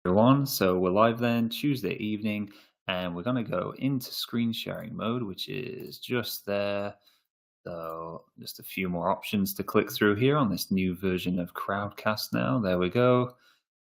Everyone. So we're live then Tuesday evening, and we're going to go into screen sharing mode, which is just there. So just a few more options to click through here on this new version of Crowdcast now. There we go.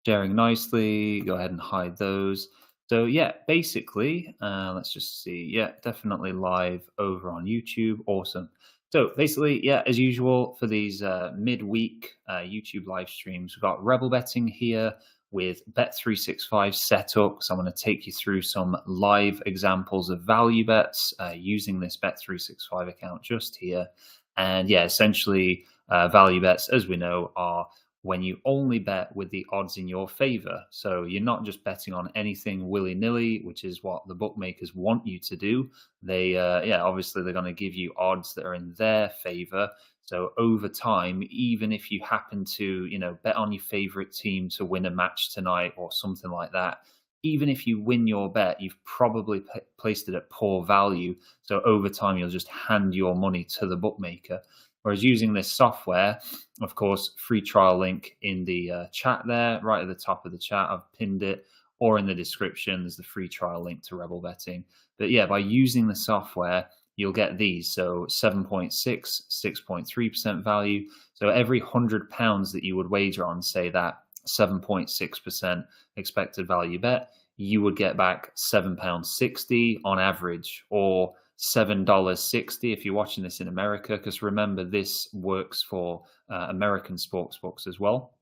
Sharing nicely. Go ahead and hide those. So yeah, basically, let's just see. Yeah, definitely live over on YouTube. Awesome. So basically, yeah, as usual for these midweek YouTube live streams, we've got Rebel Betting here with Bet365 set up. So I'm going to take you through some live examples of value bets using this Bet365 account just here. And yeah, essentially, value bets, as we know, are when you only bet with the odds in your favor. So you're not just betting on anything willy-nilly, which is what the bookmakers want you to do. Obviously they're going to give you odds that are in their favor. So over time, even if you happen to, bet on your favorite team to win a match tonight or something like that, even if you win your bet, you've probably placed it at poor value. So over time, you'll just hand your money to the bookmaker. Whereas using this software, of course, free trial link in the chat there, right at the top of the chat, I've pinned it, or in the description, there's the free trial link to Rebel Betting. But yeah, by using the software, you'll get these. So 7.6, 6.3% value. So every £100 that you would wager on, say that 7.6% expected value bet, you would get back £7.60 on average, or $7.60 if you're watching this in America, because remember, this works for American sports books as well.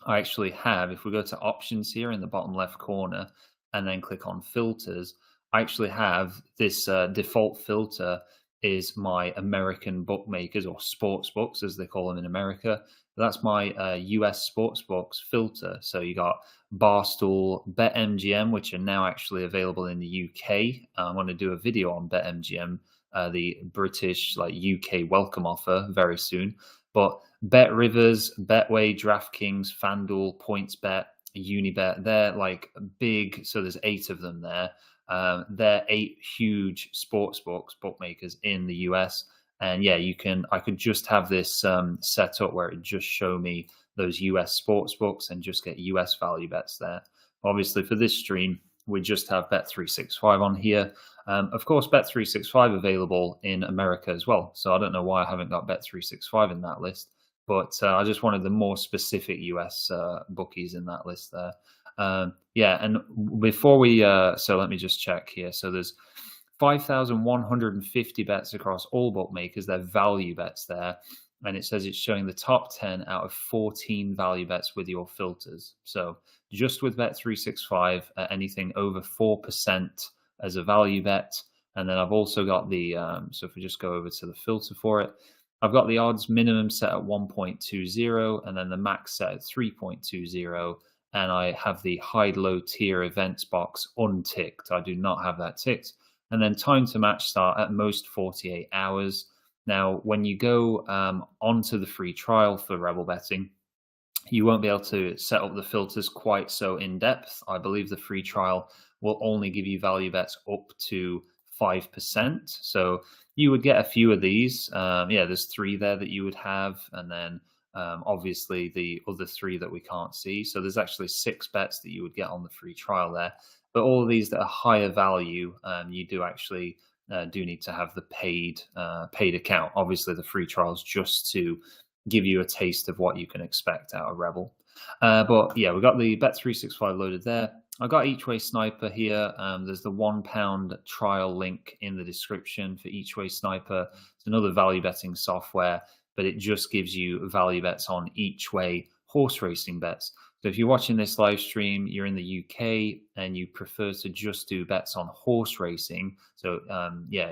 I actually have, if we go to options here in the bottom left corner and then click on filters, I actually have this default filter is my American bookmakers, or sports books as they call them in America. That's my US sports books filter. So you got Barstool, BetMGM, which are now actually available in the UK. I want to do a video on BetMGM, the British UK welcome offer very soon. But Bet Rivers, Betway, DraftKings, FanDuel, PointsBet, Unibet, they're like big. So there's 8 of them there. They're 8 huge sports books, bookmakers in the US. And yeah, I could just have this set up where it just show me those US sports books and just get US value bets there. Obviously for this stream, we just have Bet365 on here. Of course, Bet365 available in America as well. So I don't know why I haven't got Bet365 in that list, but I just wanted the more specific US bookies in that list there. And before we, so let me just check here. So there's 5,150 bets across all bookmakers. They're value bets there. And it says it's showing the top 10 out of 14 value bets with your filters. So just with Bet365, anything over 4% as a value bet. And then I've also got the, so if we just go over to the filter for it, I've got the odds minimum set at 1.20 and then the max set at 3.20. And I have the high low tier events box unticked. I do not have that ticked. And then time to match start at most 48 hours. Now, when you go onto the free trial for Rebel Betting, you won't be able to set up the filters quite so in depth. I believe the free trial will only give you value bets up to 5%. So you would get a few of these. There's 3 there that you would have. And then obviously the other 3 that we can't see. So there's actually 6 bets that you would get on the free trial there. But all of these that are higher value, you do actually do need to have the paid account. Obviously, the free trial is just to give you a taste of what you can expect out of Rebel. But yeah, we've got the Bet365 loaded there. I've got Each Way Sniper here. There's the £1 trial link in the description for Each Way Sniper. It's another value betting software, but it just gives you value bets on each way horse racing bets. So if you're watching this live stream, you're in the UK and you prefer to just do bets on horse racing. So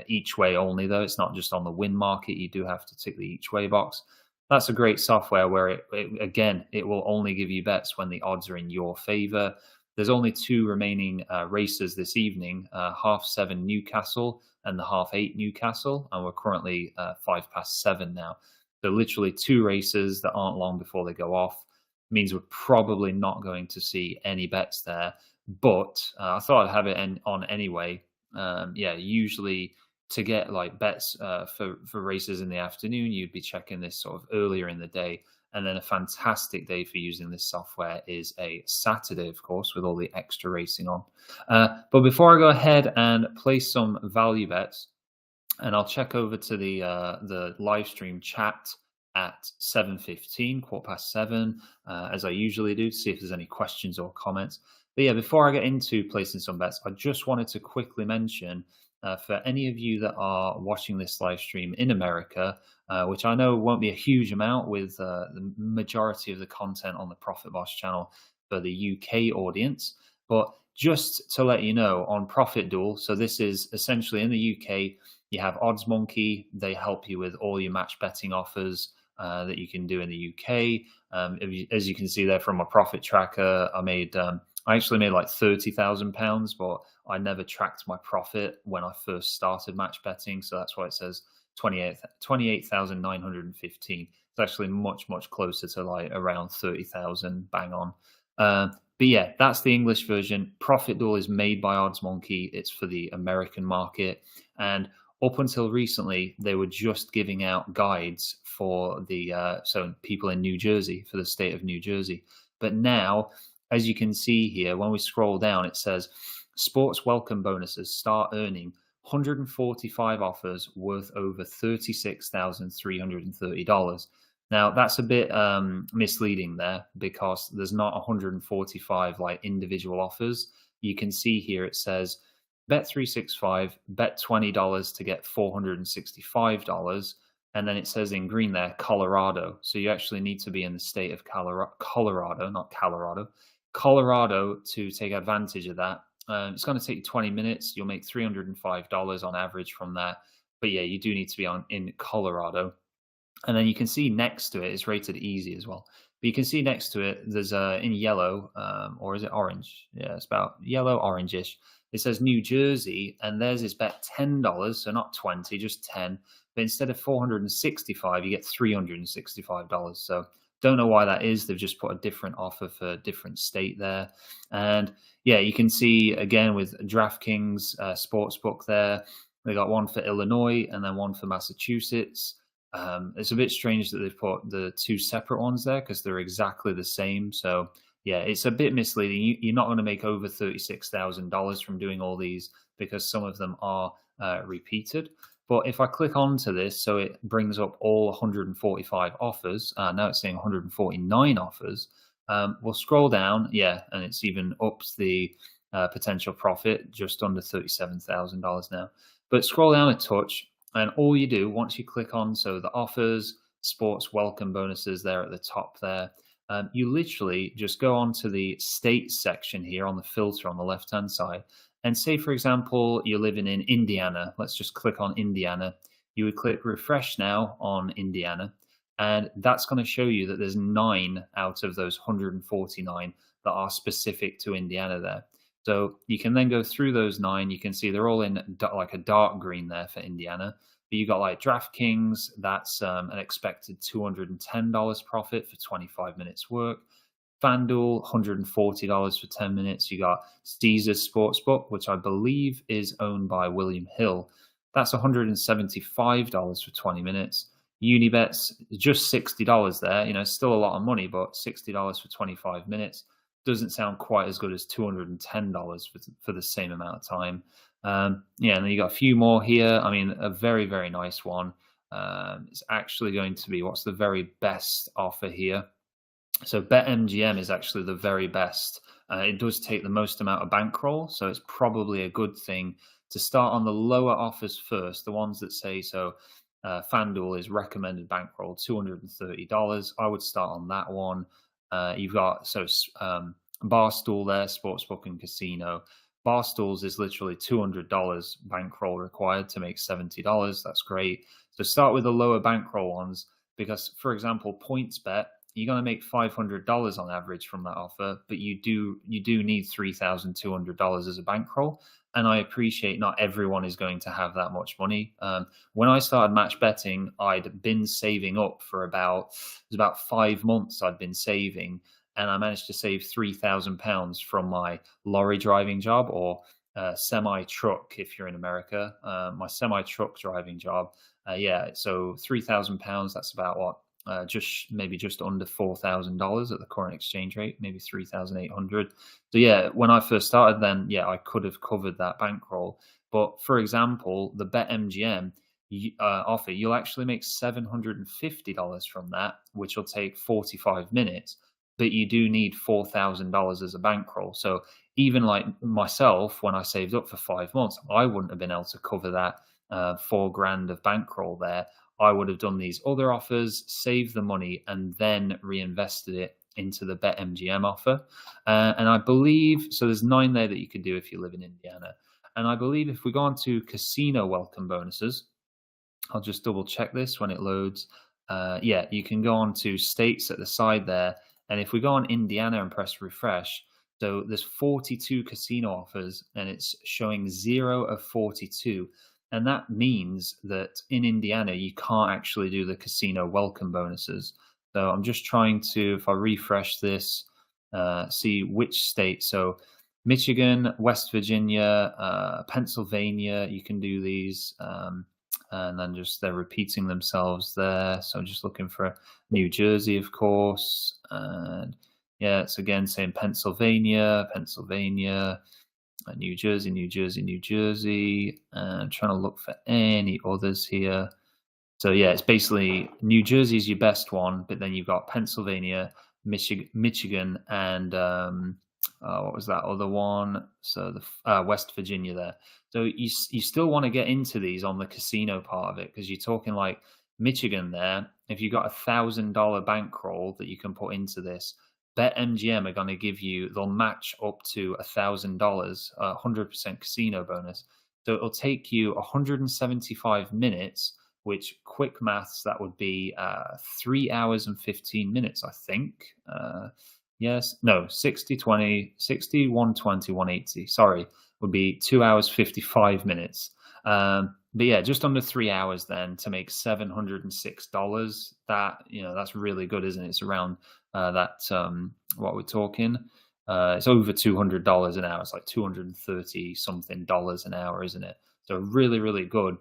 each way only though. It's not just on the win market. You do have to tick the each way box. That's a great software where it will only give you bets when the odds are in your favor. There's only 2 remaining races this evening, 7:30 Newcastle and the 8:30 Newcastle. And we're currently 7:05 now. So literally 2 races that aren't long before they go off. Means we're probably not going to see any bets there, but I thought I'd have it on anyway. Usually to get like bets for races in the afternoon, you'd be checking this sort of earlier in the day, And then a fantastic day for using this software is a Saturday, of course, with all the extra racing on. But before I go ahead and place some value bets, and I'll check over to the live stream chat at 7:15, 7:15, as I usually do, to see if there's any questions or comments. But yeah, before I get into placing some bets, I just wanted to quickly mention for any of you that are watching this live stream in America, which I know won't be a huge amount with the majority of the content on the Profit Boss channel for the UK audience, but just to let you know on Profit Duel, so this is essentially in the UK, you have Odds Monkey. They help you with all your match betting offers that you can do in the UK. As you can see there from my profit tracker, I actually made like £30,000, but I never tracked my profit when I first started match betting. So that's why it says 28,915. It's actually much, much closer to like around 30,000 bang on. But yeah, that's the English version. Profit Duel is made by Odds Monkey. It's for the American market. And up until recently, they were just giving out guides for the so people in New Jersey, for the state of New Jersey. But now, as you can see here, when we scroll down, it says sports welcome bonuses start earning 145 offers worth over $36,330. Now, that's a bit misleading there because there's not 145 like individual offers. You can see here it says bet 365, bet $20 to get $465. And then it says in green there, Colorado. So you actually need to be in the state of Colorado, not Colorado, Colorado to take advantage of that. It's going to take you 20 minutes. You'll make $305 on average from that. But yeah, you do need to be in Colorado. And then you can see next to it, it's rated easy as well. But you can see next to it, there's in yellow, or is it orange? Yeah, it's about yellow, orangish. It says New Jersey, and theirs is bet $10, so not 20, just 10. But instead of 465, you get $365. So don't know why that is. They've just put a different offer for a different state there. And yeah, you can see again with DraftKings Sportsbook there, they got one for Illinois and then one for Massachusetts. It's a bit strange that they've put the two separate ones there because they're exactly the same. So yeah, it's a bit misleading. You're not going to make over $36,000 from doing all these because some of them are repeated. But if I click onto this, so it brings up all 145 offers. Now it's saying 149 offers. We'll scroll down, yeah, and it's even ups the potential profit just under $37,000 now. But scroll down a touch, and all you do once you click on, so the offers, sports welcome bonuses there at the top there, you literally just go on to the state section here on the filter on the left-hand side. And say, for example, you're living in Indiana. Let's just click on Indiana. You would click refresh now on Indiana. And that's going to show you that there's 9 out of those 149 that are specific to Indiana there. So you can then go through those 9. You can see they're all in like a dark green there for Indiana. But you got like DraftKings, that's an expected $210 profit for 25 minutes work. FanDuel, $140 for 10 minutes. You got Caesars Sportsbook, which I believe is owned by William Hill. That's $175 for 20 minutes. Unibets, just $60 there. You know, still a lot of money, but $60 for 25 minutes doesn't sound quite as good as $210 for the same amount of time. Yeah, and then you got a few more here. I mean, a very, very nice one. It's actually going to be, what's the very best offer here? So BetMGM is actually the very best. It does take the most amount of bankroll, so it's probably a good thing to start on the lower offers first, the ones that say so. FanDuel is recommended bankroll $230. I would start on that one. You've got Barstool there, Sportsbook and Casino. Barstool's is literally $200 bankroll required to make $70. That's great. So start with the lower bankroll ones because, for example, PointsBet, you're going to make $500 on average from that offer, but you do need $3,200 as a bankroll. And I appreciate not everyone is going to have that much money. When I started match betting, I'd been saving up for about 5 months. I'd been saving, and I managed to save £3,000 from my lorry driving job, or semi-truck if you're in America. My semi-truck driving job. Yeah, so £3,000. That's about what, maybe just under $4,000 at the current exchange rate, maybe 3,800. So yeah, when I first started, then yeah, I could have covered that bankroll. But for example, the BetMGM offer, you'll actually make $750 from that, which will take 45 minutes. But you do need $4,000 as a bankroll. So even like myself, when I saved up for 5 months, I wouldn't have been able to cover that 4 grand of bankroll there. I would have done these other offers, saved the money, and then reinvested it into the BetMGM offer. And I believe so. There's 9 there that you could do if you live in Indiana. And I believe if we go on to casino welcome bonuses, I'll just double check this when it loads. Yeah, you can go on to states at the side there. And if we go on Indiana and press refresh, so there's 42 casino offers and it's showing 0 of 42. And that means that in Indiana, you can't actually do the casino welcome bonuses. So I'm just trying to, if I refresh this, see which state. So Michigan, West Virginia, Pennsylvania, you can do these. And then just they're repeating themselves there. So I'm just looking for New Jersey, of course. And yeah, it's again saying Pennsylvania, New Jersey, New Jersey, New Jersey. And trying to look for any others here. So yeah, it's basically New Jersey is your best one, but then you've got Pennsylvania, Michigan, and what was that other one? So the West Virginia there. So you still want to get into these on the casino part of it because you're talking like Michigan there. If you've got $1,000 bankroll that you can put into this, BetMGM are going to give you, they'll match up to $1,000, 100% casino bonus. So it'll take you 175 minutes, which quick maths, that would be 3 hours and 15 minutes, I think. Yes, no, 60, 20, 60, 120, 180. Sorry, would be 2 hours, 55 minutes. But yeah, just under 3 hours then to make $706. That, that's really good, isn't it? It's around what we're talking. It's over $200 an hour. It's like 230 something dollars an hour, isn't it? So really, really good.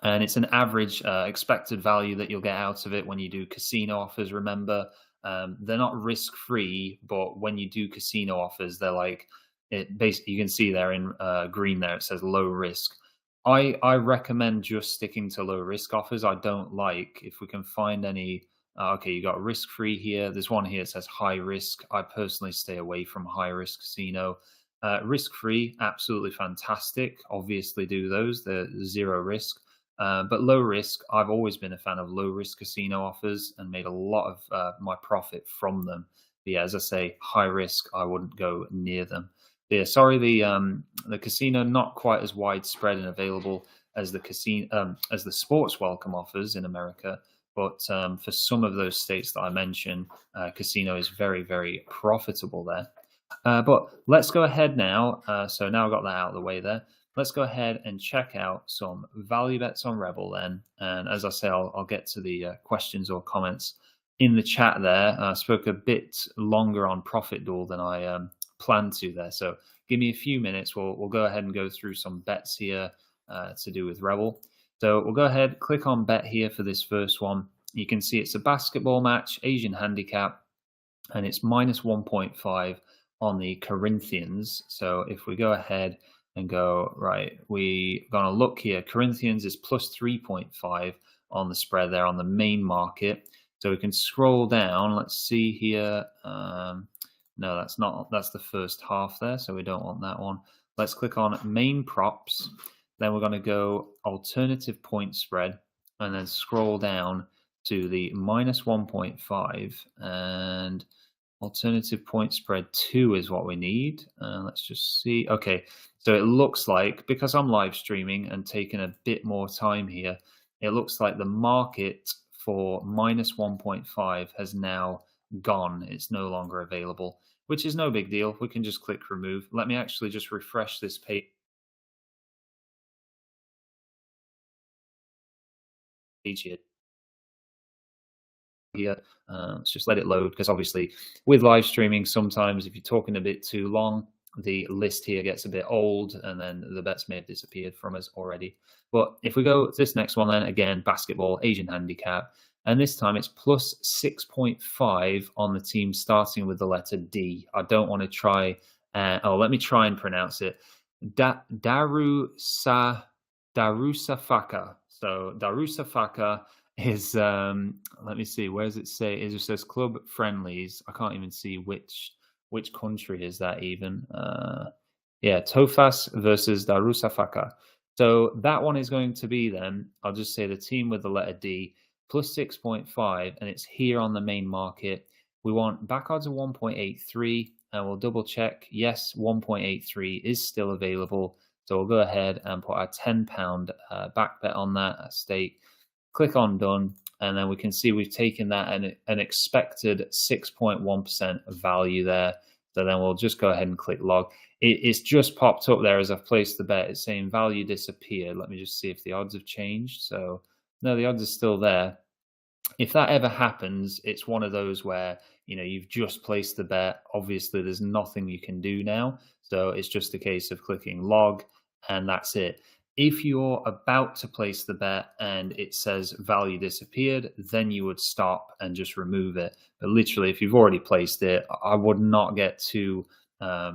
And it's an average expected value that you'll get out of it when you do casino offers. Remember, they're not risk free, but when you do casino offers, they're like it. Basically, you can see there in green there it says low risk. I recommend just sticking to low risk offers. I don't like if we can find any. Okay, you got risk free here. There's one here that says high risk. I personally stay away from high risk casino. Risk free, absolutely fantastic. Obviously, do those. They're zero risk. But low risk, I've always been a fan of low risk casino offers and made a lot of my profit from them. But yeah, as I say, high risk, I wouldn't go near them. But yeah, sorry, the casino not quite as widespread and available as the sports welcome offers in America. But for some of those states that I mentioned, casino is very, very profitable there. But let's go ahead now. So now I've got that out of the way there. Let's go ahead and check out some value bets on Rebel then. And as I say, I'll get to the questions or comments in the chat there. I spoke a bit longer on Profit Duel than I planned to there. So give me a few minutes. We'll go ahead and go through some bets here to do with Rebel. So we'll go ahead, click on bet here for this first one. You can see it's a basketball match, Asian handicap, and it's minus 1.5 on the Corinthians. So if we go ahead and go, right, we're going to look here. Corinthians is plus 3.5 on the spread there on the main market. So we can scroll down. Let's see here. No, that's not. That's the first half there. So we don't want that one. Let's click on main props. Then we're going to go alternative point spread and then scroll down to the minus 1.5 and alternative point spread 2 is what we need. Let's just see. Okay, so it looks like, because I'm live streaming and taking a bit more time here, it looks like the market for minus 1.5 has now gone. It's no longer available, which is no big deal. We can just click remove. Let me actually just refresh this page here. Let's just let it load, because obviously with live streaming, sometimes if you're talking a bit too long, the list here gets a bit old and then the bets may have disappeared from us already. But if we go to this next one, then again, basketball, Asian handicap, And this time it's plus 6.5 on the team starting with the letter D. I don't want to try. Let me try and pronounce it. Darusafaka. So Darusafaka is let me see, where does it say? It just says club friendlies. I can't even see which country is that even. Yeah, Tofas versus Darusafaka. So that one is going to be then, I'll just say the team with the letter D, plus 6.5, and it's here on the main market. We want back odds of 1.83, and we'll double check. Yes, 1.83 is still available. So we'll go ahead and put our £10 back bet on that at stake. Click on done, and then we can see we've taken that an expected 6.1% value there. So then we'll just go ahead and click log. It's just popped up there as I've placed the bet. It's saying value disappeared. Let me just see if the odds have changed. So no, the odds are still there. If that ever happens, it's one of those where, you've just placed the bet. Obviously, there's nothing you can do now. So it's just a case of clicking log, and that's it. If you're about to place the bet and it says value disappeared, then you would stop and just remove it. But literally, if you've already placed it, I would not get too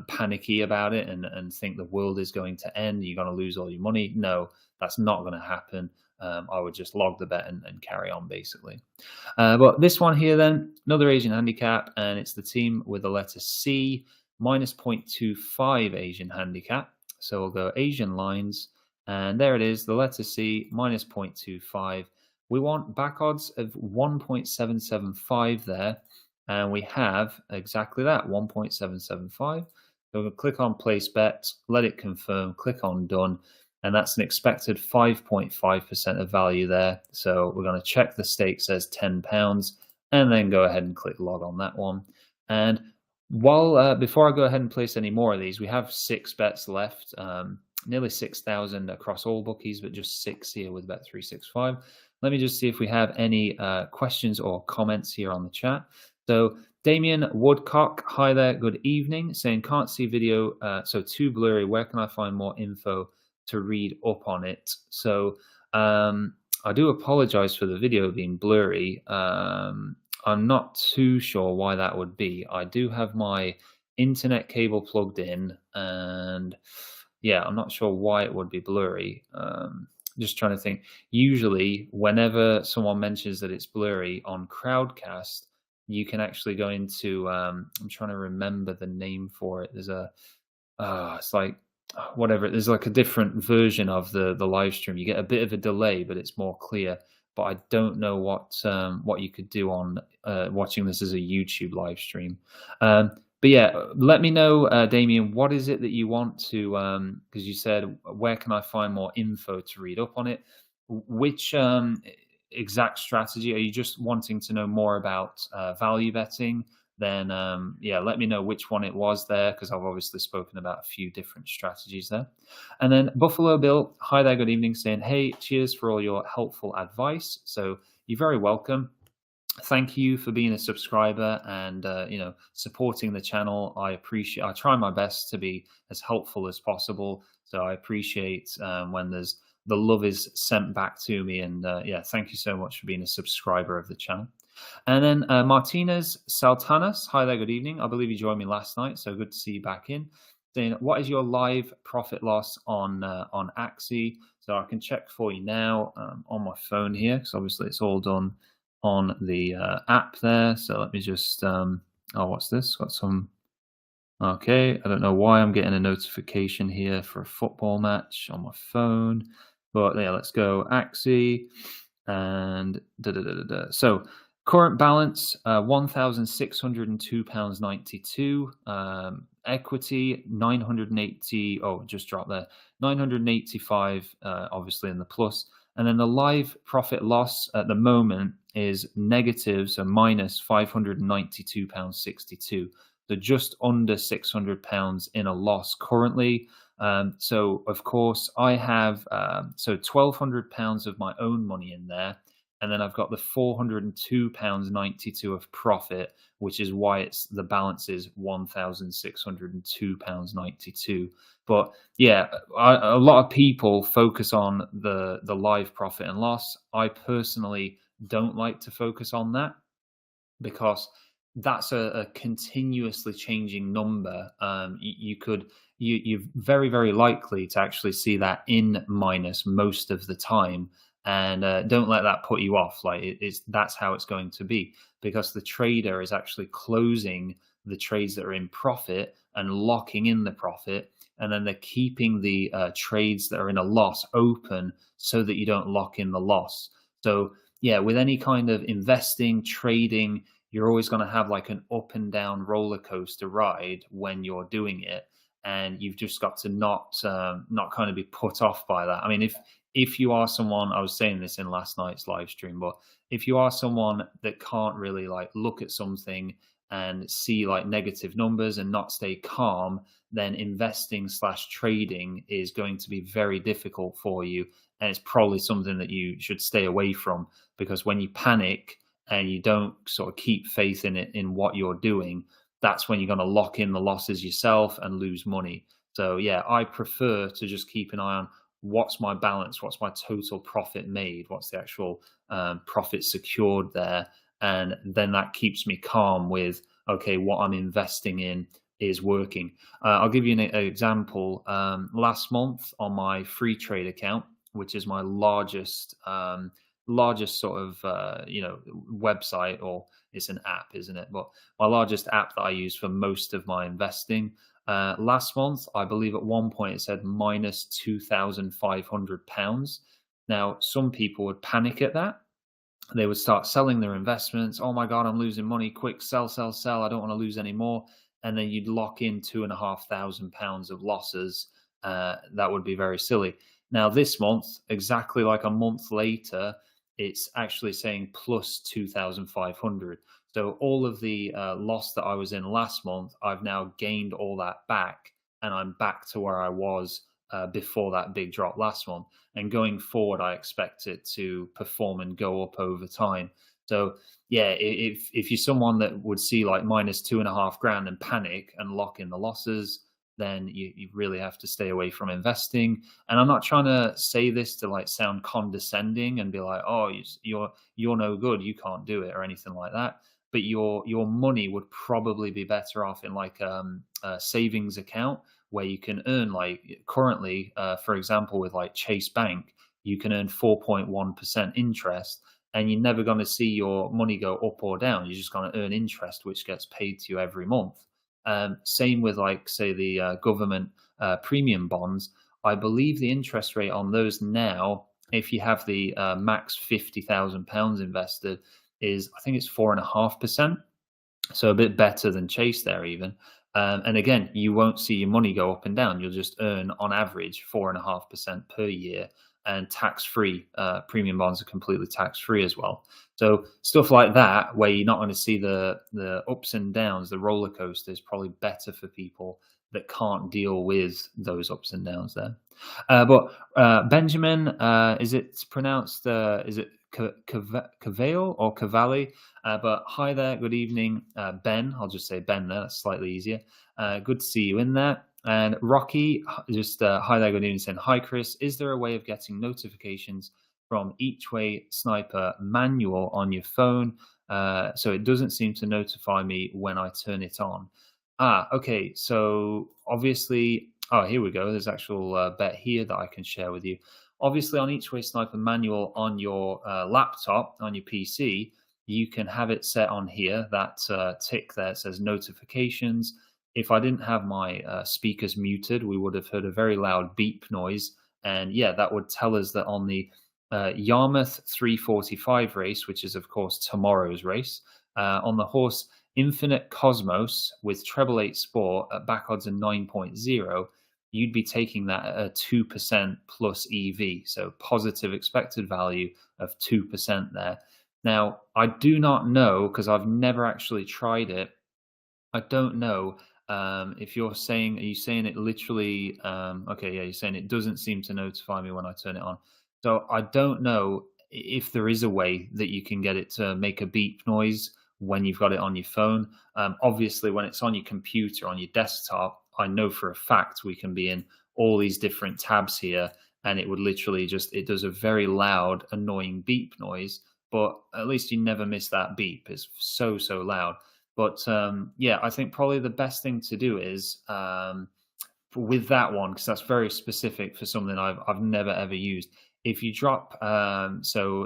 panicky about it and think the world is going to end. You're going to lose all your money. No, that's not going to happen. I would just log the bet and carry on, basically. But this one here, then, another Asian handicap, and it's the team with the letter C, minus 0.25 Asian handicap. So we'll go Asian lines, and there it is, the letter C, minus 0.25. We want back odds of 1.775 there, and we have exactly that, 1.775. So we're going to click on place bet, let it confirm, click on done, and that's an expected 5.5% of value there. So we're going to check the stake says £10, and then go ahead and click log on that one. And before I go ahead and place any more of these, we have 6 bets left, nearly 6,000 across all bookies, but just 6 here with Bet365. Let me just see if we have any questions or comments here on the chat. So Damien Woodcock, hi there, good evening, saying can't see video, so too blurry. Where can I find more info to read up on it? So I do apologize for the video being blurry. I'm not too sure why that would be. I do have my internet cable plugged in, and yeah, I'm not sure why it would be blurry. Just trying to think. Usually, whenever someone mentions that it's blurry on Crowdcast, you can actually go into, I'm trying to remember the name for it. There's it's like, whatever, there's like a different version of the live stream. You get a bit of a delay, but it's more clear. But I don't know what you could do on watching this as a YouTube live stream. But yeah, let me know, Damien, what is it that you want to, because you said, where can I find more info to read up on it? Which exact strategy? Are you just wanting to know more about value betting? Then yeah, let me know which one it was there, because I've obviously spoken about a few different strategies there. And then Buffalo Bill, hi there, good evening, saying, hey, cheers for all your helpful advice. So you're very welcome. Thank you for being a subscriber and supporting the channel. I try my best to be as helpful as possible. So I appreciate when the love is sent back to me. And yeah, thank you so much for being a subscriber of the channel. And then Martinez Saltanas, hi there, good evening. I believe you joined me last night, so good to see you back in. Saying, what is your live profit loss on Axie? So I can check for you now on my phone here, because obviously it's all done on the app there. So let me just, what's this? Got some, okay, I don't know why I'm getting a notification here for a football match on my phone, but yeah, let's go Axie and So current balance, £1,602.92. Equity, 980. Oh, just dropped there. 985, obviously in the plus. And then the live profit loss at the moment is negative, so minus £592.62. So just under £600 in a loss currently. So of course I have so £1,200 of my own money in there. And then I've got the £402.92 of profit, which is why the balance is £1,602.92. But yeah, a lot of people focus on the live profit and loss. I personally don't like to focus on that, because that's a continuously changing number. You're very, very likely to actually see that in minus most of the time, and don't let that put you off. Like it's that's how it's going to be, because the trader is actually closing the trades that are in profit and locking in the profit, and then they're keeping the trades that are in a loss open so that you don't lock in the loss. So yeah, with any kind of investing, trading, you're always going to have like an up and down roller coaster ride when you're doing it, and you've just got to not kind of be put off by that. I mean, if you are someone, I was saying this in last night's live stream, but if you are someone that can't really like look at something and see like negative numbers and not stay calm, then investing slash trading is going to be very difficult for you, and it's probably something that you should stay away from, because when you panic and you don't sort of keep faith in it, in what you're doing, that's when you're going to lock in the losses yourself and lose money. So yeah, I prefer to just keep an eye on what's my balance, what's my total profit made, what's the actual profit secured there, and then that keeps me calm with, okay, what I'm investing in is working. I'll give you an example. Last month on my free trade account, which is my largest sort of website, or it's an app, isn't it? But my largest app that I use for most of my investing. Last month, I believe at one point it said minus £2,500. Now, some people would panic at that. They would start selling their investments. Oh my God, I'm losing money. Quick, sell, sell, sell. I don't want to lose any more. And then you'd lock in £2,500 of losses. That would be very silly. Now, this month, exactly like a month later, it's actually saying plus 2,500. So all of the loss that I was in last month, I've now gained all that back, and I'm back to where I was before that big drop last month. And going forward, I expect it to perform and go up over time. So yeah, if you're someone that would see like minus 2.5 grand and panic and lock in the losses, then you really have to stay away from investing. And I'm not trying to say this to like sound condescending and be like, oh, you're no good, you can't do it, or anything like that. But your money would probably be better off in like a savings account, where you can earn, like currently, for example, with like Chase Bank, you can earn 4.1% interest, and you're never going to see your money go up or down. You're just going to earn interest, which gets paid to you every month. Same with like, say, the government premium bonds. I believe the interest rate on those now, if you have the max £50,000 invested, is, I think it's 4.5%. So a bit better than Chase there even. And again, you won't see your money go up and down. You'll just earn on average 4.5% per year, and tax-free. Premium bonds are completely tax-free as well. So stuff like that, where you're not going to see the ups and downs, the roller coaster, is probably better for people that can't deal with those ups and downs there. But Benjamin, is it pronounced? Is it Cavale or Cavalli? But hi there, good evening, Ben. I'll just say Ben there. That's slightly easier. Good to see you in there. And Rocky, just hi there, good evening, saying, hi, Chris. Is there a way of getting notifications from Each Way Sniper manual on your phone, so it doesn't seem to notify me when I turn it on? Okay. So obviously, oh, here we go. There's actual bet here that I can share with you. Obviously, on Each Way Sniper manual on your laptop, on your PC, you can have it set on here, that tick there says notifications. If I didn't have my speakers muted, we would have heard a very loud beep noise. And yeah, that would tell us that on the Yarmouth 345 race, which is, of course, tomorrow's race, on the horse Infinite Cosmos with treble 8 Sport at back odds of 9.0, you'd be taking that at a 2% plus EV. So positive expected value of 2% there. Now, I do not know, because I've never actually tried it. I don't know if you're saying, are you saying it literally? Okay, yeah, you're saying it doesn't seem to notify me when I turn it on. So I don't know if there is a way that you can get it to make a beep noise when you've got it on your phone. Obviously, when it's on your computer, on your desktop, I know for a fact we can be in all these different tabs here, and it would literally just, it does a very loud, annoying beep noise. but at least you never miss that beep. It's so, so loud. But yeah, I think probably the best thing to do is with that one, because that's very specific for something I've never ever used. If you drop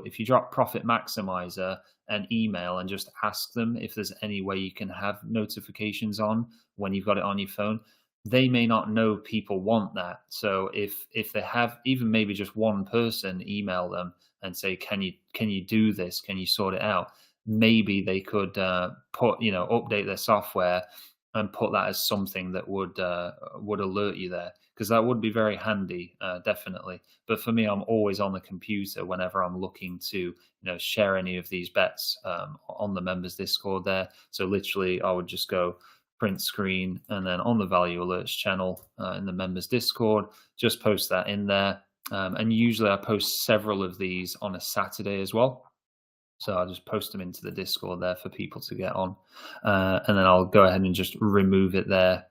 if you drop Profit Maximizer an email and just ask them if there's any way you can have notifications on when you've got it on your phone, they may not know people want that. So if they have even maybe just one person email them and say, can you do this? Can you sort it out? Maybe they could update their software and put that as something that would alert you there, because that would be very handy, definitely. But for me, I'm always on the computer whenever I'm looking to share any of these bets on the members Discord there. So literally, I would just go print screen, and then on the value alerts channel in the members Discord, just post that in there. And usually I post several of these on a Saturday as well. So I'll just post them into the Discord there for people to get on. And then I'll go ahead and just remove it there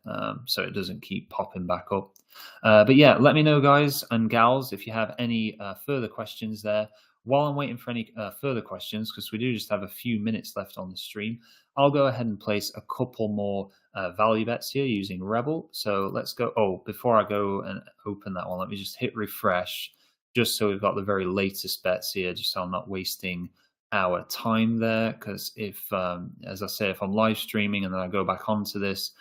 so it doesn't keep popping back up. But yeah, let me know, guys and gals, if you have any further questions there. While I'm waiting for any further questions, because we do just have a few minutes left on the stream, I'll go ahead and place a couple more value bets here using Rebel. So let's go. Oh, before I go and open that one, let me just hit refresh, just so we've got the very latest bets here, just so I'm not wasting our time there. Because if, as I say, if I'm live streaming and then I go back onto this,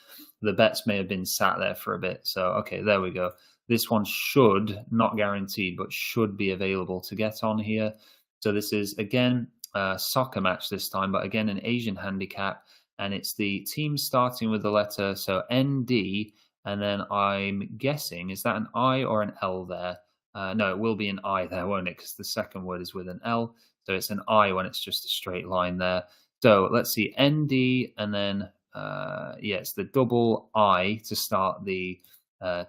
the bets may have been sat there for a bit. So, okay, there we go. This one should, not guaranteed, but should be available to get on here. So this is, again, a soccer match this time, but again, an Asian handicap. And it's the team starting with the letter, so ND. And then I'm guessing, is that an I or an L there? No, it will be an I there, won't it? Because the second word is with an L. So it's an I when it's just a straight line there. So let's see, ND, and then, it's the double I to start the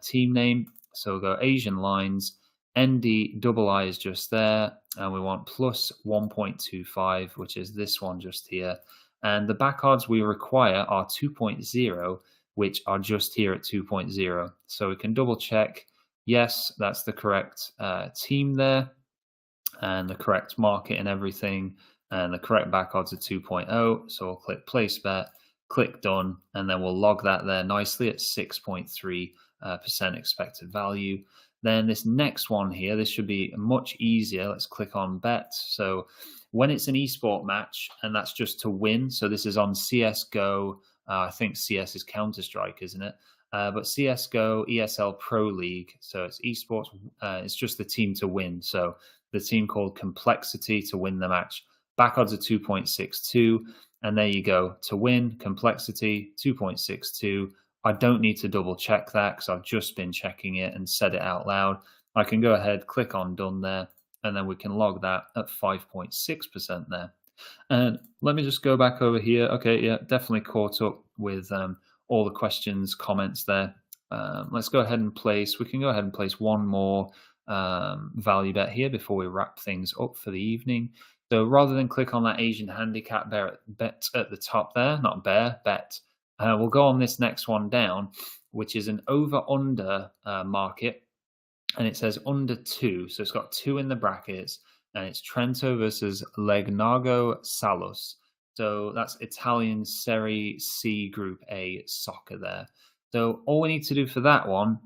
team name. So we'll go Asian lines, ND, double I is just there, and we want plus 1.25, which is this one just here. And the back odds we require are 2.0, which are just here at 2.0. So we can double check. Yes, that's the correct team there, and the correct market and everything, and the correct back odds are 2.0. So we'll click place bet, click done, and then we'll log that there nicely at 6.3% expected value. Then this next one here, this should be much easier. Let's click on bet. So when it's an esport match, and that's just to win. So this is on CSGO. I think CS is Counter-Strike, isn't it? But CSGO, ESL Pro League. So it's esports. It's just the team to win. So the team called Complexity to win the match. Back odds are 2.62. And there you go. To win, Complexity, 2.62. I don't need to double check that because I've just been checking it and said it out loud. I can go ahead, click on done there, and then we can log that at 5.6% there. And let me just go back over here. Okay, yeah, definitely caught up with all the questions, comments there. Let's go ahead and place, we can go ahead and place one more value bet here before we wrap things up for the evening. So rather than click on that Asian handicap bet at the top there, not bear, bet, we'll go on this next one down, which is an over-under market, and it says under 2. So it's got 2 in the brackets, and it's Trento versus Legnago Salus. So that's Italian Serie C Group A soccer there. So all we need to do for that one,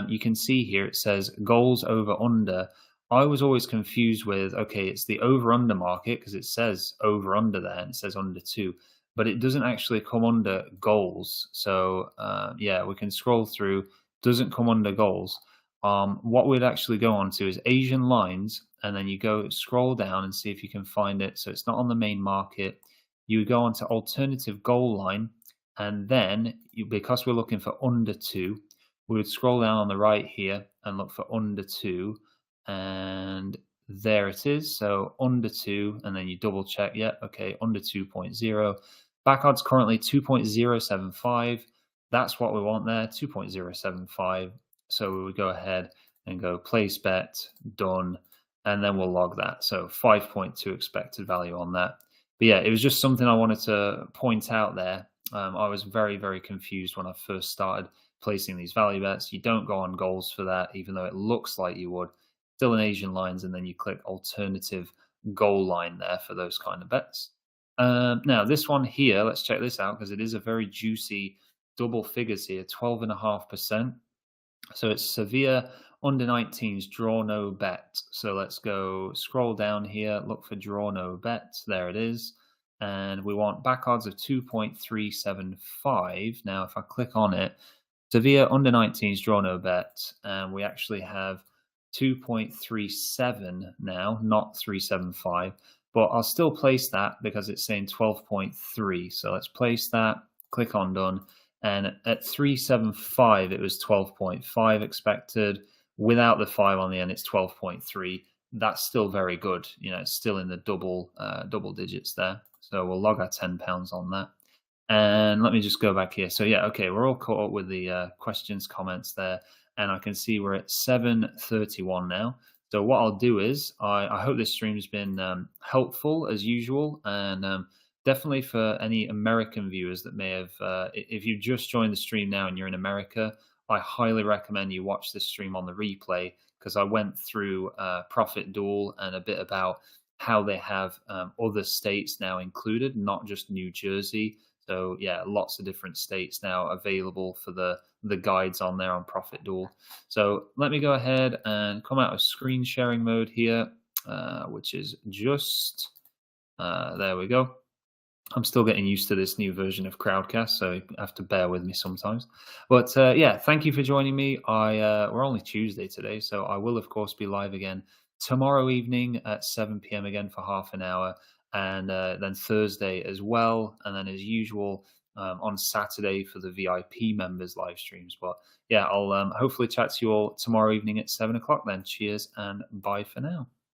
you can see here it says goals over under. I was always confused with, okay, it's the over-under market because it says over-under there and it says under 2. But it doesn't actually come under goals. So yeah, we can scroll through, doesn't come under goals. What we'd actually go on to is Asian lines, and then you go scroll down and see if you can find it. So it's not on the main market. You would go on to alternative goal line, and then because we're looking for under 2, we would scroll down on the right here and look for under 2, and there it is. So under 2, and then you double check. Yeah, okay, under 2.0. Back odds currently 2.075. That's what we want there, 2.075. So we would go ahead and go place bet, done, and then we'll log that. So 5.2 expected value on that. But yeah, it was just something I wanted to point out there. I was very, very confused when I first started placing these value bets. You don't go on goals for that, even though it looks like you would. Still in Asian lines, and then you click alternative goal line there for those kind of bets. Now, this one here, let's check this out because it is a very juicy double figures here, 12.5%. So it's Sevilla under 19s, draw no bet. So let's go scroll down here, look for draw no bet. There it is. And we want back odds of 2.375. Now, if I click on it, Sevilla under 19s, draw no bet. And we actually have 2.37 now, not 375. But I'll still place that because it's saying 12.3. So let's place that, click on done. And at 375, it was 12.5 expected. Without the 5 on the end, it's 12.3. That's still very good. It's still in the double digits there. So we'll log our £10 on that. And let me just go back here. So yeah, okay, we're all caught up with the questions, comments there. And I can see we're at 7:31 now. So what I'll do is, I hope this stream's been helpful as usual. And definitely for any American viewers that may have, if you just joined the stream now and you're in America, I highly recommend you watch this stream on the replay because I went through Profit Duel and a bit about how they have other states now included, not just New Jersey. So yeah, lots of different states now available for the guides on there on Profit Duel. So let me go ahead and come out of screen sharing mode here, which is just, there we go. I'm still getting used to this new version of Crowdcast, so you have to bear with me sometimes. But yeah, thank you for joining me. We're only Tuesday today, so I will, of course, be live again tomorrow evening at 7 p.m. again for half an hour, and then Thursday as well. And then, as usual, on Saturday for the VIP members live streams. But yeah, I'll hopefully chat to you all tomorrow evening at 7 o'clock then. Cheers and bye for now.